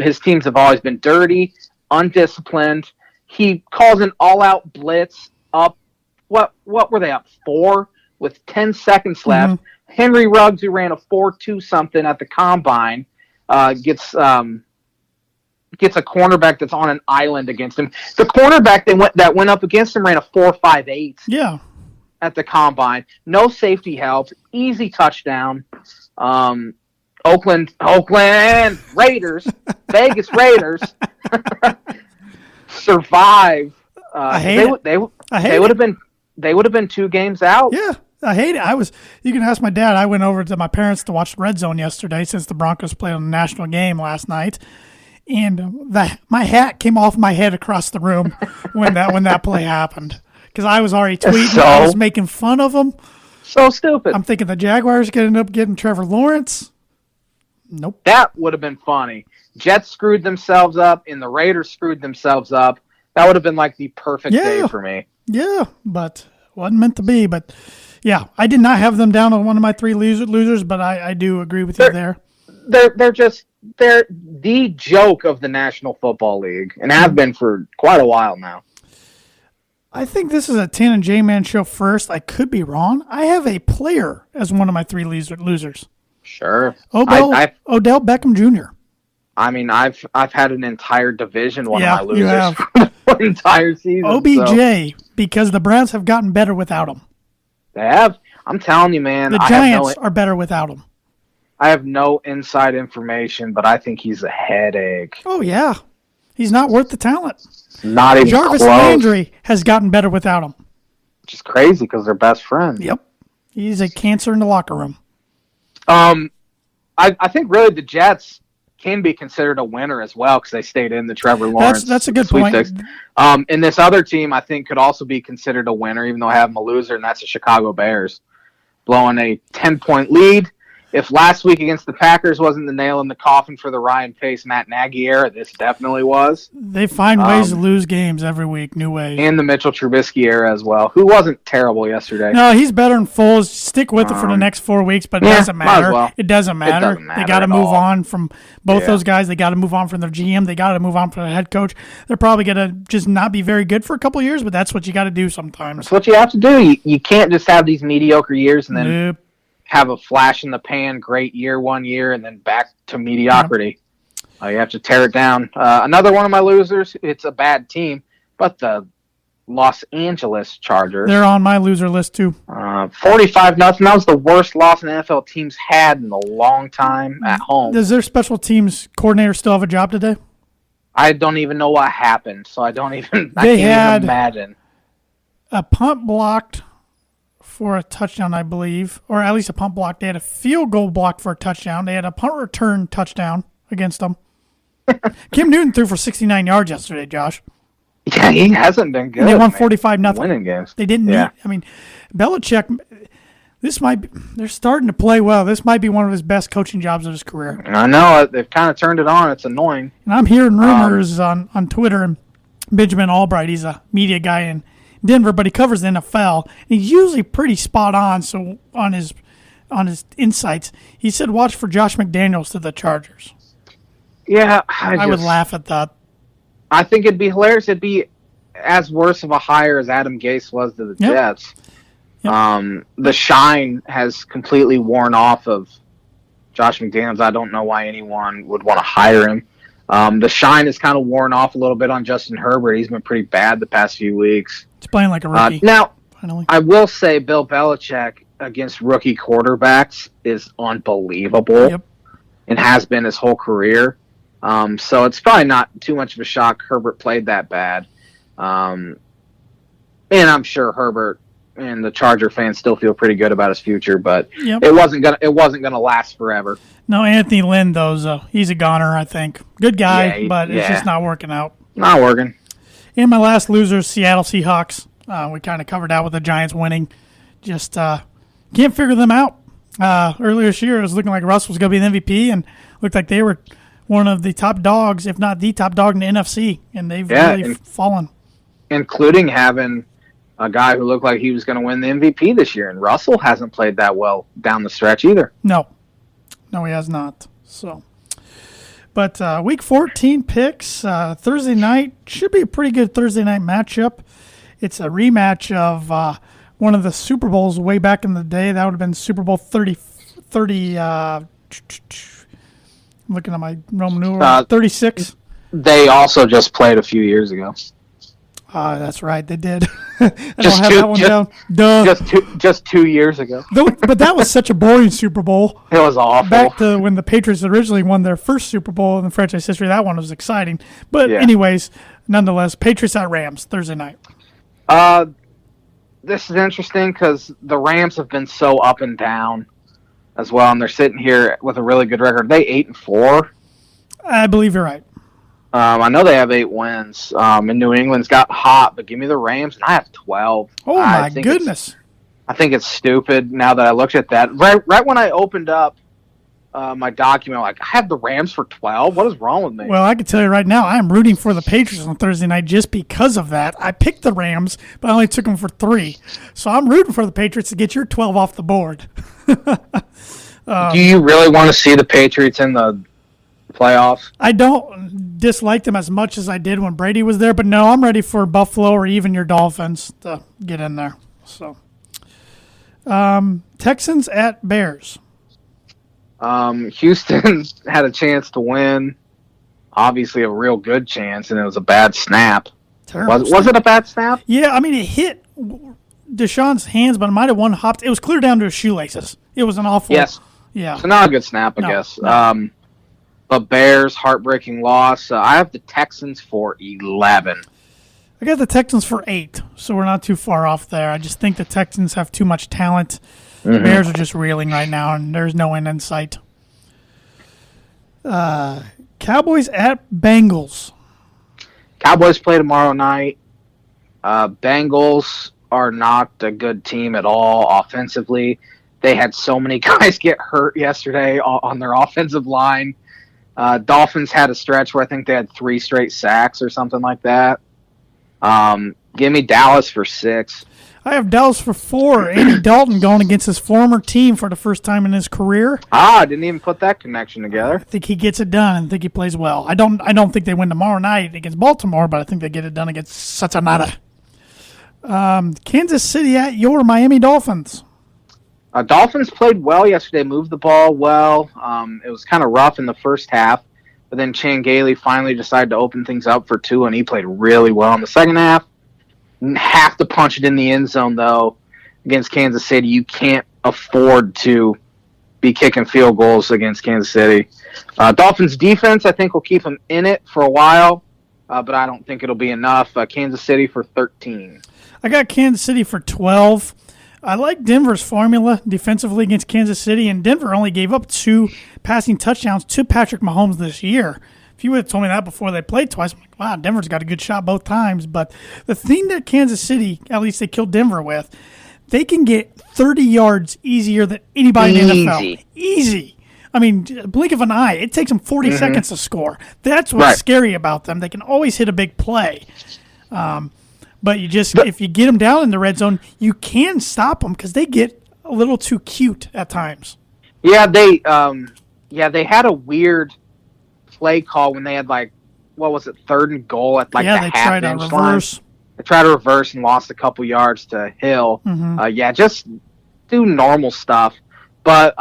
His teams have always been dirty, undisciplined. He calls an all-out blitz up. What were they up 4 with 10 seconds left? Mm-hmm. Henry Ruggs, who ran a 4.2 something at the combine, gets a cornerback that's on an island against him. The cornerback that went up against him ran a 4.58. Yeah. At the combine. No safety help. Easy touchdown. Oakland Raiders, Vegas Raiders survive. They would have been 2 games out. Yeah. I hate it. You can ask my dad. I went over to my parents to watch Red Zone yesterday since the Broncos played on the national game last night. And my hat came off my head across the room when that play happened. Because I was already tweeting. I was making fun of them. So stupid. I'm thinking the Jaguars could end up getting Trevor Lawrence. Nope. That would have been funny. Jets screwed themselves up and the Raiders screwed themselves up. That would have been like the perfect day for me. Yeah, but wasn't meant to be. But yeah, I did not have them down on one of my 3 losers, but I do agree with you there. They're the joke of the National Football League and have been for quite a while now. I think this is a Tan and J-Man show first. I could be wrong. I have a player as one of my 3 losers. Sure. Odell Beckham Jr. I mean, I've had an entire division one of my losers you have. for an entire season. OBJ, because the Browns have gotten better without him. They have. I'm telling you, man. The Giants are better without him. I have no inside information, but I think he's a headache. Oh, yeah. He's not worth the talent. Not even Jarvis close. Landry has gotten better without him. Which is crazy because they're best friends. Yep. He's a cancer in the locker room. I think really the Jets can be considered a winner as well because they stayed in the Trevor Lawrence. That's a good point. And this other team I think could also be considered a winner, even though I have them a loser, and that's the Chicago Bears, blowing a 10-point lead. If last week against the Packers wasn't the nail in the coffin for the Ryan Pace, Matt Nagy era, this definitely was. They find ways to lose games every week, new ways. And the Mitchell Trubisky era as well, who wasn't terrible yesterday. No, he's better than Foles. Stick with it for the next 4 weeks, but it doesn't matter. Well. It doesn't matter. They got to move on from both those guys. They got to move on from their GM. They got to move on from the head coach. They're probably going to just not be very good for a couple of years, but that's what you got to do sometimes. That's what you have to do. You can't just have these mediocre years and then have a flash in the pan, great year 1 year, and then back to mediocrity. You have to tear it down. Another one of my losers, it's a bad team, but the Los Angeles Chargers. They're on my loser list too. 45-0. That was the worst loss an NFL team's had in a long time at home. Does their special teams coordinator still have a job today? I don't even know what happened, so I can't even imagine. A punt blocked for a touchdown, I believe, or at least a punt block. They had a field goal block for a touchdown. They had a punt return touchdown against them. Cam Newton threw for 69 yards yesterday, Josh. Yeah, he hasn't been good. And they won 45-0. Winning games. They didn't need. I mean, Belichick. They're starting to play well. This might be one of his best coaching jobs of his career. I know. They've kind of turned it on. It's annoying. And I'm hearing rumors on Twitter, and Benjamin Albright, he's a media guy in Denver, but he covers the NFL. And he's usually pretty spot on. So on his insights, he said, "Watch for Josh McDaniels to the Chargers." Yeah, I would laugh at that. I think it'd be hilarious. It'd be as worse of a hire as Adam Gase was to the Jets. Yep. The shine has completely worn off of Josh McDaniels. I don't know why anyone would want to hire him. The shine is kind of worn off a little bit on Justin Herbert. He's been pretty bad the past few weeks. He's playing like a rookie. Now, finally. I will say Bill Belichick against rookie quarterbacks is unbelievable. Yep. And has been his whole career. So it's probably not too much of a shock Herbert played that bad. And I'm sure Herbert and the Charger fans still feel pretty good about his future, but it wasn't gonna last forever. No, Anthony Lynn though, he's a goner, I think. Good guy, but it's just not working out. Not working. And my last loser, Seattle Seahawks. We kind of covered out with the Giants winning. Just can't figure them out. Earlier this year, it was looking like Russ was going to be the MVP, and looked like they were one of the top dogs, if not the top dog in the NFC, and they've really fallen. Including having a guy who looked like he was going to win the MVP this year, and Russell hasn't played that well down the stretch either. No, he has not. So, but Week 14 picks, Thursday night, should be a pretty good Thursday night matchup. It's a rematch of one of the Super Bowls way back in the day. That would have been Super Bowl 30 I'm looking at my Roman numeral, 36. They also just played a few years ago. That's right, they did. I don't have that one down. Duh. Just 2 years ago. But that was such a boring Super Bowl. It was awful. Back to when the Patriots originally won their first Super Bowl in the franchise history. That one was exciting. But anyways, nonetheless, Patriots at Rams Thursday night. This is interesting because the Rams have been so up and down as well, and they're sitting here with a really good record. They 8-4. I believe you're right. I know they have 8 wins. And New England's got hot, but give me the Rams, and I have 12. Oh, my goodness. I think it's stupid now that I looked at that. Right when I opened up my document, I have the Rams for 12? What is wrong with me? Well, I can tell you right now, I am rooting for the Patriots on Thursday night just because of that. I picked the Rams, but I only took them for 3. So I'm rooting for the Patriots to get your 12 off the board. Do you really want to see the Patriots in the playoffs? I don't dislike them as much as I did when Brady was there, but no, I'm ready for Buffalo or even your Dolphins to get in there. So, Texans at Bears. Houston had a chance to win. Obviously, a real good chance, and it was a bad snap. Was it a bad snap? Yeah, I mean, it hit Deshaun's hands, but it might have one hopped. It was clear down to his shoelaces. It was an awful. Yes. Yeah. So not a good snap, I guess. No. But Bears, heartbreaking loss. I have the Texans for 11. I got the Texans for 8, so we're not too far off there. I just think the Texans have too much talent. The Bears are just reeling right now, and there's no end in sight. Cowboys at Bengals. Cowboys play tomorrow night. Bengals are not a good team at all offensively. They had so many guys get hurt yesterday on their offensive line. Dolphins had a stretch where I think they had 3 straight sacks or something like that. Give me Dallas for 6. I have Dallas for 4. Andy Dalton going against his former team for the first time in his career. I didn't even put that connection together. I think he gets it done and I think he plays well. I don't think they win tomorrow night against Baltimore, but I think they get it done against Cincinnati. Kansas City at your Miami Dolphins. Dolphins played well yesterday, moved the ball well. It was kind of rough in the first half, but then Chan Gailey finally decided to open things up for Tua, and he played really well in the second half. Have to punch it in the end zone, though, against Kansas City. You can't afford to be kicking field goals against Kansas City. Dolphins defense, I think, will keep them in it for a while, but I don't think it'll be enough. Kansas City for 13. I got Kansas City for 12. I like Denver's formula defensively against Kansas City, and Denver only gave up 2 passing touchdowns to Patrick Mahomes this year. If you would have told me that before they played twice, I'm like, wow, Denver's got a good shot both times. But the thing that Kansas City, at least they killed Denver with, they can get 30 yards easier than anybody in the NFL. Easy. I mean, blink of an eye. It takes them 40 seconds to score. That's what's scary about them. They can always hit a big play. But if you get them down in the red zone, you can stop them because they get a little too cute at times. Yeah, they had a weird play call when they had, like, what was it, 3rd and goal at, like, the half-inch line. They tried to reverse and lost a couple yards to Hill. Just do normal stuff. But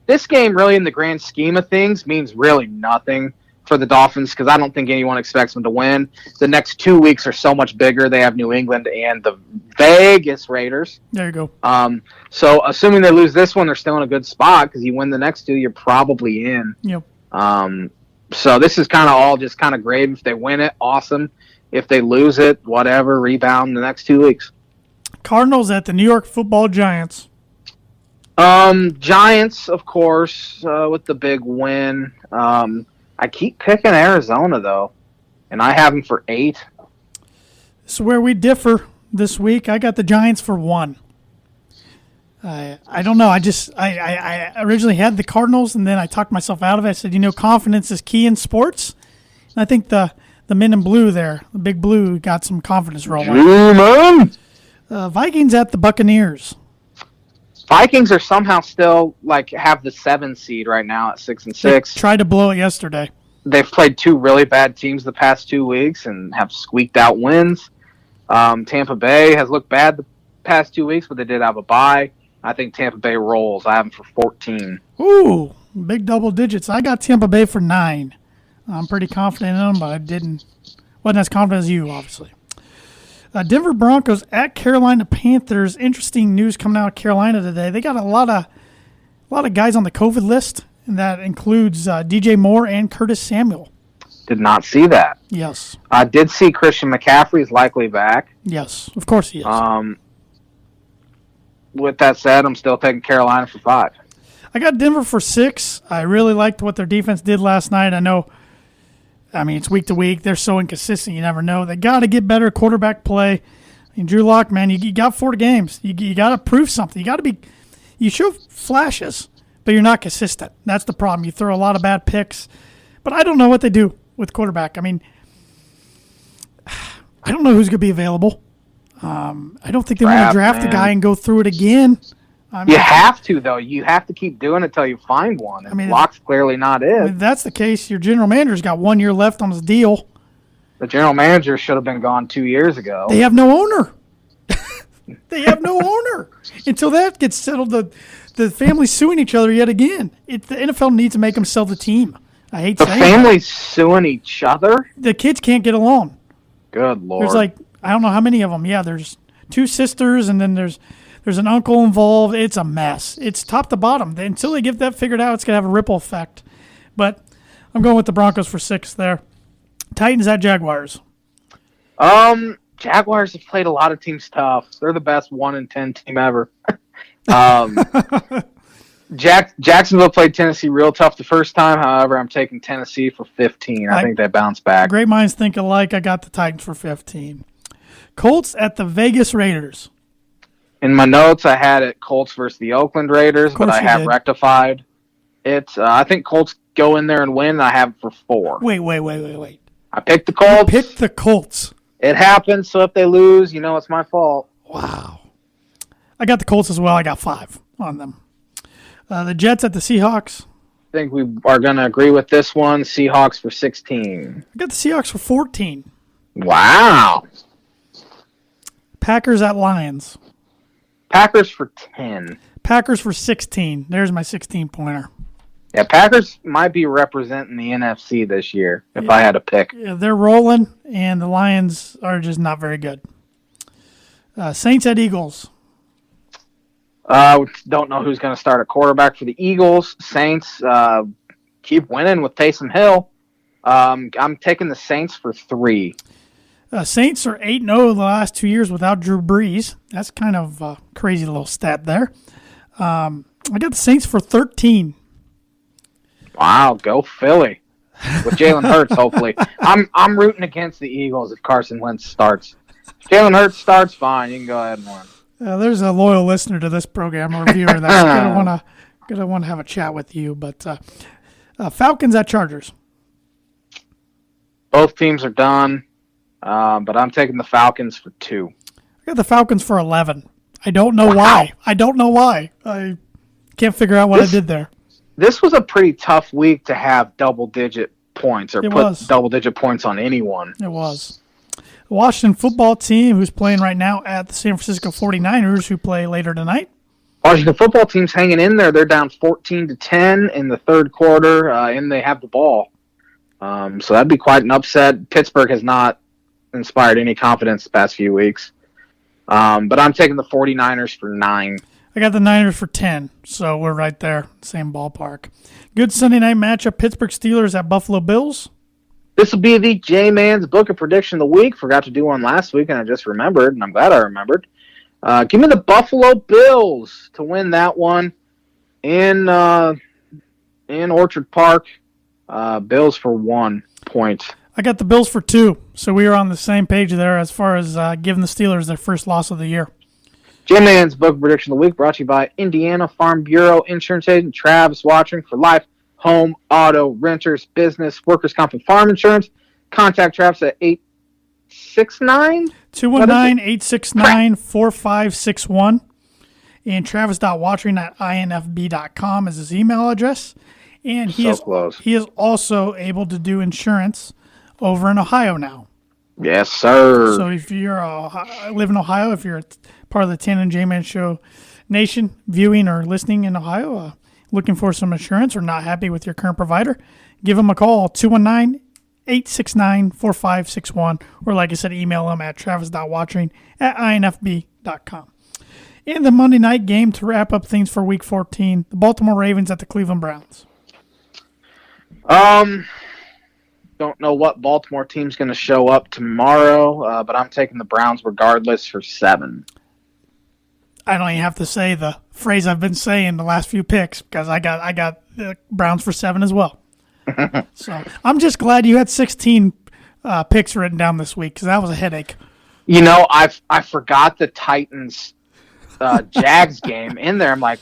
this game, really, in the grand scheme of things, means really nothing for the Dolphins because I don't think anyone expects them to win. The next 2 weeks are so much bigger. They have New England and the Vegas Raiders. There you go. So assuming they lose this one, they're still in a good spot because you win the next 2, you're probably in. Yep. So this is kind of all just kind of gravy. If they win it, awesome. If they lose it, whatever, rebound the next 2 weeks. Cardinals at the New York Football Giants. Giants, of course, with the big win. I keep picking Arizona, though, and I have them for 8. This is where we differ this week. I got the Giants for 1. I don't know. I originally had the Cardinals, and then I talked myself out of it. I said, confidence is key in sports. And I think the men in blue there, the big blue, got some confidence rolling. Vikings at the Buccaneers. Vikings are somehow still have the 7 seed right now at 6-6. They tried to blow it yesterday. They've played 2 really bad teams the past 2 weeks and have squeaked out wins. Tampa Bay has looked bad the past 2 weeks, but they did have a bye. I think Tampa Bay rolls. I have them for 14. Ooh, big double digits. I got Tampa Bay for 9. I'm pretty confident in them, but wasn't as confident as you, obviously. Denver Broncos at Carolina Panthers. Interesting news coming out of Carolina today. They got a lot of guys on the COVID list, and that includes DJ Moore and Curtis Samuel. Did not see that. Yes. I did see Christian McCaffrey is likely back. Yes, of course he is. With that said, I'm still taking Carolina for 5. I got Denver for 6. I really liked what their defense did last night. It's week to week. They're so inconsistent. You never know. They got to get better quarterback play. Drew Lock, man, you got 4 games. You got to prove something. You show flashes, but you're not consistent. That's the problem. You throw a lot of bad picks, but I don't know what they do with quarterback. I don't know who's going to be available. I don't think they want to draft a guy and go through it again. You have to, though. You have to keep doing it until you find one. And Lock's clearly not it. If that's the case, your general manager's got 1 year left on his deal. The general manager should have been gone 2 years ago. They have no owner. They have no owner. Until that gets settled, the family's suing each other yet again. The NFL needs to make them sell the team. I hate saying that. The family's suing each other? The kids can't get along. Good Lord. There's I don't know how many of them. Yeah, there's 2 sisters, and then there's an uncle involved. It's a mess. It's top to bottom. Until they get that figured out, it's going to have a ripple effect. But I'm going with the Broncos for 6 there. Titans at Jaguars. Jaguars have played a lot of teams tough. They're the best 1-10 team ever. Jacksonville played Tennessee real tough the first time. However, I'm taking Tennessee for 15. I think they bounce back. Great minds think alike. I got the Titans for 15. Colts at the Vegas Raiders. In my notes, I had it Colts versus the Oakland Raiders, but I have rectified it. I think Colts go in there and win, and I have it for 4. Wait. I picked the Colts. You picked the Colts. It happens, so if they lose, it's my fault. Wow. I got the Colts as well. I got 5 on them. The Jets at the Seahawks. I think we are going to agree with this one. Seahawks for 16. I got the Seahawks for 14. Wow. Packers at Lions. Packers for 10. Packers for 16. There's my 16-pointer. Yeah, Packers might be representing the NFC this year if I had to pick. Yeah, they're rolling, and the Lions are just not very good. Saints at Eagles. Don't know who's going to start a quarterback for the Eagles. Saints keep winning with Taysom Hill. I'm taking the Saints for 3. Saints are 8-0 the last 2 years without Drew Brees. That's kind of a crazy little stat there. I got the Saints for 13. Wow, go Philly. With Jalen Hurts, hopefully. I'm rooting against the Eagles if Carson Wentz starts. If Jalen Hurts starts, fine. You can go ahead and win. There's a loyal listener to this program, or viewer, that's gonna want to have a chat with you. But Falcons at Chargers. Both teams are done, but I'm taking the Falcons for 2. I got the Falcons for 11. I don't know why. I can't figure out what I did there. This was a pretty tough week to have double-digit points or double-digit points on anyone. It was. The Washington football team, who's playing right now at the San Francisco 49ers, who play later tonight. Washington football team's hanging in there. They're down 14-10 in the third quarter, and they have the ball. So that'd be quite an upset. Pittsburgh has not inspired any confidence the past few weeks. But I'm taking the 49ers for 9. I got the Niners for 10, so we're right there, same ballpark. Good Sunday night matchup, Pittsburgh Steelers at Buffalo Bills. This will be the J-Man's Book of Prediction of the Week. Forgot to do one last week, and I just remembered, and I'm glad I remembered. Give me the Buffalo Bills to win that one in Orchard Park. Bills for 1 point. I got the Bills for 2, so we are on the same page there as far as giving the Steelers their first loss of the year. J-Man's Book Prediction of the Week brought to you by Indiana Farm Bureau Insurance Agent Travis Watching for life, home, auto, renters, business, workers' comp, and farm insurance. Contact Travis at 869 219-869-4561. And travis.watching@infb.com is his email address. And he is also able to do insurance over in Ohio now. Yes, sir. So if you're live in Ohio, if you're part of the Tan and J-Man Show Nation, viewing or listening in Ohio, looking for some insurance or not happy with your current provider, give them a call, 219-869-4561, or like I said, email them at travis.watching@infb.com. And the Monday night game to wrap up things for Week 14, the Baltimore Ravens at the Cleveland Browns. Don't know what Baltimore team's going to show up tomorrow, but I'm taking the Browns regardless for 7. I don't even have to say the phrase I've been saying the last few picks because I got the Browns for 7 as well. So I'm just glad you had 16 picks written down this week because that was a headache. You know, I forgot the Titans Jags game in there. I'm like,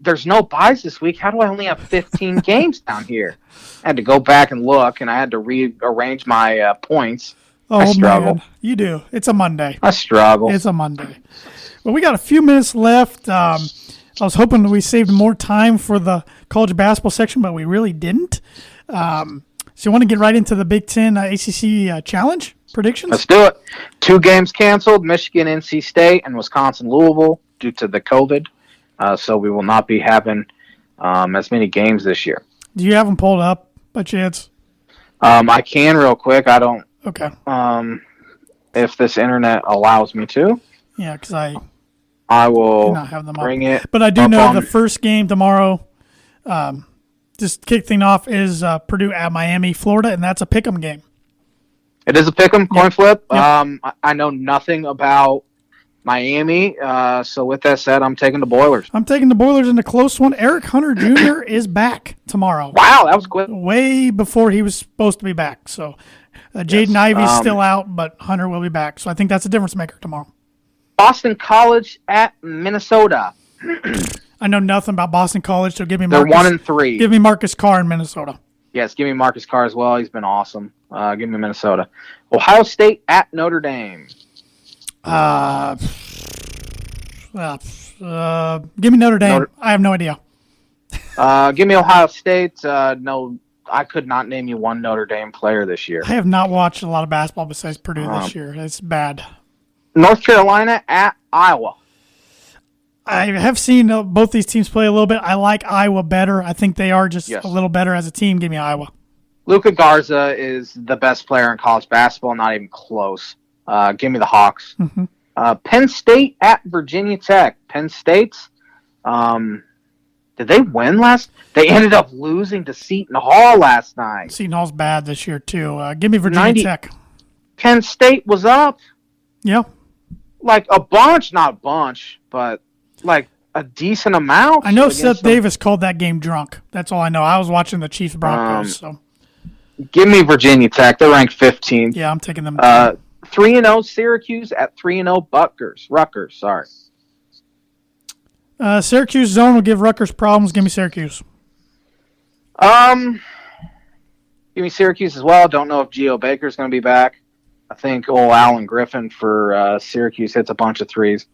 there's no buys this week. How do I only have 15 games down here? I had to go back and look, and I had to rearrange my points. I struggle. Man, you do. It's a Monday. I struggle. It's a Monday. Well, we got a few minutes left. I was hoping we saved more time for the college basketball section, but we really didn't. So you want to get right into the Big Ten ACC Challenge predictions? Let's do it. 2 games canceled, Michigan, NC State, and Wisconsin, Louisville, due to the COVID. So we will not be having as many games this year. Do you have them pulled up by chance? I can real quick. I don't. Okay. If this internet allows me to. Yeah, because I will not have them bring up. it. But I do know the first game tomorrow, just kick things off, is Purdue at Miami, Florida, and that's a pick'em game. It is a pick'em, coin flip. Yep. I know nothing about Miami, so with that said, I'm taking the Boilers. I'm taking the Boilers in a close one. Eric Hunter Jr. is back tomorrow. Wow, that was quick. Way before he was supposed to be back. So Jaden Ivey's still out, but Hunter will be back. So I think that's a difference maker tomorrow. Boston College at Minnesota. I know nothing about Boston College, so give me They're Marcus. 1-3. Give me Marcus Carr in Minnesota. Yes, give me Marcus Carr as well. He's been awesome. Give me Minnesota. Ohio State at Notre Dame. Give me Notre Dame. I have no idea. Give me Ohio State. No, I could not name you one Notre Dame player this year. I have not watched a lot of basketball besides Purdue this year. It's bad. North Carolina at Iowa. I have seen both these teams play a little bit. I like Iowa better. I think they are just a little better as a team. Give me Iowa. Luka Garza is the best player in college basketball, not even close. Give me the Hawks. Mm-hmm. Penn State at Virginia Tech. Penn State's, did they win last? They ended up losing to Seton Hall last night. Seton Hall's bad this year, too. Give me Virginia Tech. Penn State was up. Yeah. Like a bunch, not a bunch, but like a decent amount. I know Seth Davis called that game drunk. That's all I know. I was watching the Chiefs Broncos. So give me Virginia Tech. They're ranked 15th. yeah, I'm taking them. 3-0 Syracuse at 3-0 Rutgers. Sorry. Syracuse zone will give Rutgers problems. Give me Syracuse. Give me Syracuse as well. Don't know if Geo Baker's going to be back. I think Alan Griffin for Syracuse hits a bunch of threes.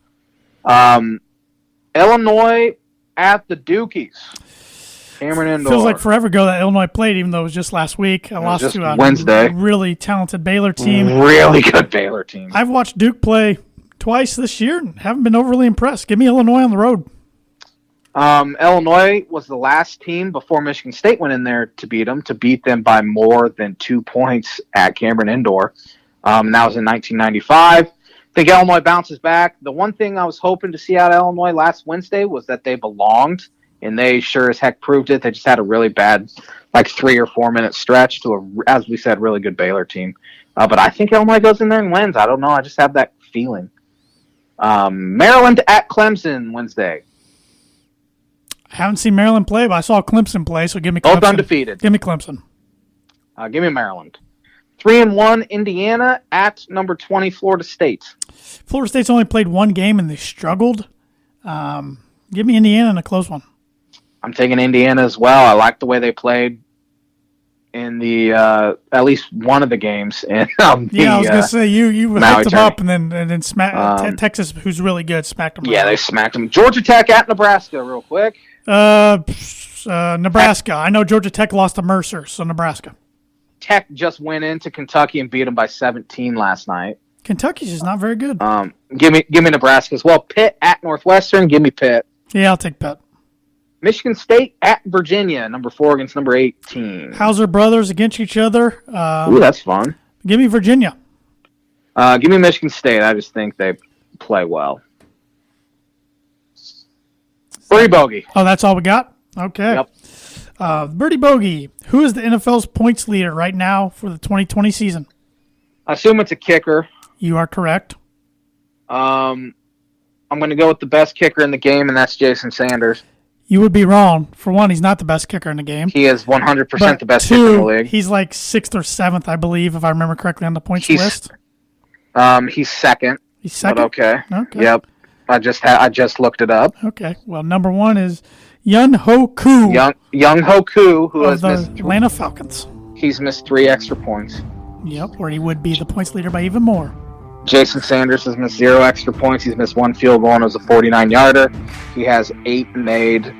Illinois at the Dukies. Cameron Indoor. Feels like forever ago that Illinois played, even though it was just last week. I lost to a Wednesday. Really talented Baylor team. Really good Baylor team. I've watched Duke play twice this year and haven't been overly impressed. Give me Illinois on the road. Illinois was the last team before Michigan State went in there to beat them by more than 2 points at Cameron Indoor. And that was in 1995. I think Illinois bounces back. The one thing I was hoping to see out of Illinois last Wednesday was that they belonged, and they sure as heck proved it. They just had a really bad, 3 or 4 minute stretch to a, as we said, really good Baylor team. But I think Illinois goes in there and wins. I don't know. I just have that feeling. Maryland at Clemson Wednesday. I haven't seen Maryland play, but I saw Clemson play, so give me Clemson. Both undefeated. Give me Clemson. Give me Maryland. 3-1 Indiana at number 20 Florida State. Florida State's only played one game and they struggled. Give me Indiana in a close one. I'm taking Indiana as well. I like the way they played in the at least one of the games. And I was gonna say you hyped them up and then Texas, who's really good, smacked them. Yeah, they smacked them. Georgia Tech at Nebraska, real quick. Nebraska. I know Georgia Tech lost to Mercer, so Nebraska. Tech just went into Kentucky and beat them by 17 last night. Kentucky's just not very good. Give me Nebraska as well. Pitt at Northwestern. Give me Pitt. Yeah, I'll take Pitt. Michigan State at Virginia, number 4 against number 18. Hauser brothers against each other. Ooh, that's fun. Give me Virginia. Give me Michigan State. I just think they play well. Birdie Bogey. Oh, that's all we got? Okay. Yep. Birdie Bogey. Who is the NFL's points leader right now for the 2020 season? I assume it's a kicker. You are correct. I'm going to go with the best kicker in the game, and that's Jason Sanders. You would be wrong. For one, he's not the best kicker in the game. He is 100% but the best two, kicker in the league. He's like 6th or 7th, I believe, if I remember correctly on the points list. He's second. He's second? But okay. Yep. I just looked it up. Okay. Well, number 1 is Young Ho Koo. Young Ho Koo, who has the missed Atlanta Falcons. He's missed 3 extra points. Yep, or he would be the points leader by even more. Jason Sanders has missed 0 extra points. He's missed 1 field goal, and it was a 49-yarder. He has 8 made.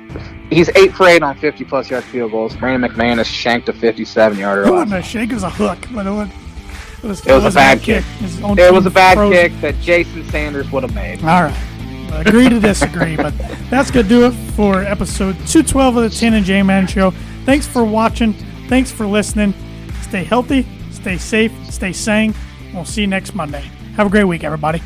He's 8 for 8 on 50-plus yard field goals. Brandon McMahon has shanked a 57-yarder. It wasn't a shake, it was a hook. But it was a bad kick. It was a bad kick that Jason Sanders would have made. All right. Agree to disagree, but that's going to do it for episode 212 of the Tin and J Man Show. Thanks for watching. Thanks for listening. Stay healthy, stay safe, stay sane. We'll see you next Monday. Have a great week, everybody.